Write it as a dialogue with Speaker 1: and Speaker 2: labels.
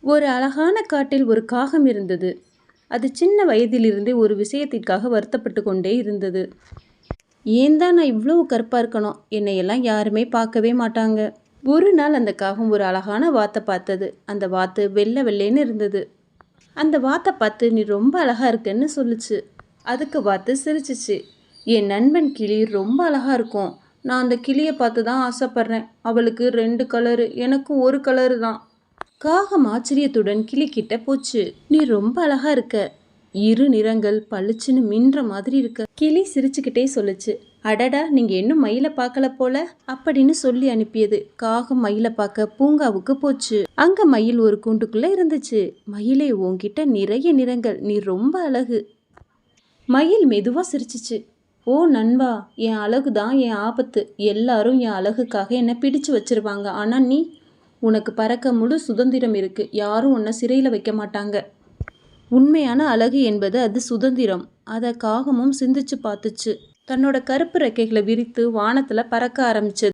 Speaker 1: ஒரு அழகான காட்டில் ஒரு காகம் இருந்தது. அது சின்ன வயதிலிருந்தே ஒரு விஷயத்திற்காக வருத்தப்பட்டு கொண்டே இருந்தது. ஏன் தான் நான் இவ்வளவு கருப்பாக இருக்கணும், என்னையெல்லாம் யாருமே பார்க்கவே மாட்டாங்க. ஒரு நாள் அந்த காகம் ஒரு அழகான வாத்தை பார்த்தது. அந்த வாத்து வெள்ளை வெள்ளைன்னு இருந்தது. அந்த வாத்தை பார்த்து நீ ரொம்ப அழகாக இருக்குன்னு சொல்லுச்சு. அதுக்கு வாத்து சிரிச்சிச்சு. என் நண்பன் கிளி ரொம்ப அழகாக இருக்கும், நான் அந்த கிளியை பார்த்து தான் ஆசைப்படுறேன். அவளுக்கு 2 கலரு, எனக்கு 1 கலரு தான். காகம் ஆச்சரியத்துடன் கிளிக்கிட்ட போச்சு. நீ ரொம்ப அழகா இருக்க, 2 நிறங்கள் பளிச்சுன்னு மின்ற மாதிரி இருக்க. கிளி சிரிச்சுக்கிட்டே சொல்லுச்சு. அடடா, நீங்க இன்னும் மயிலை பார்க்கல போல அப்படின்னு சொல்லி அனுப்பியது. காகம் மயிலை பார்க்க பூங்காவுக்கு போச்சு. அங்க மயில் ஒரு கூண்டுக்குள்ள இருந்துச்சு. மயிலே, உன்கிட்ட நிறைய நிறங்கள், நீ ரொம்ப அழகு. மயில் மெதுவா சிரிச்சிச்சு. ஓ நண்பா, என் அழகு தான் என் ஆபத்து. எல்லாரும் என் அழகுக்காக என்னை பிடிச்சு வச்சிருவாங்க. ஆனா நீ, உனக்கு பறக்க முழு சுதந்திரம் இருக்கு. யாரும் உன்னை சிறையில் வைக்க மாட்டாங்க. உண்மையான அழகு என்பது அது சுதந்திரம். அதை காகமும் சிந்திச்சு பார்த்துச்சு. தன்னோட கருப்பு ரெக்கைகளை விரித்து வானத்துல பறக்க ஆரம்பிச்சது.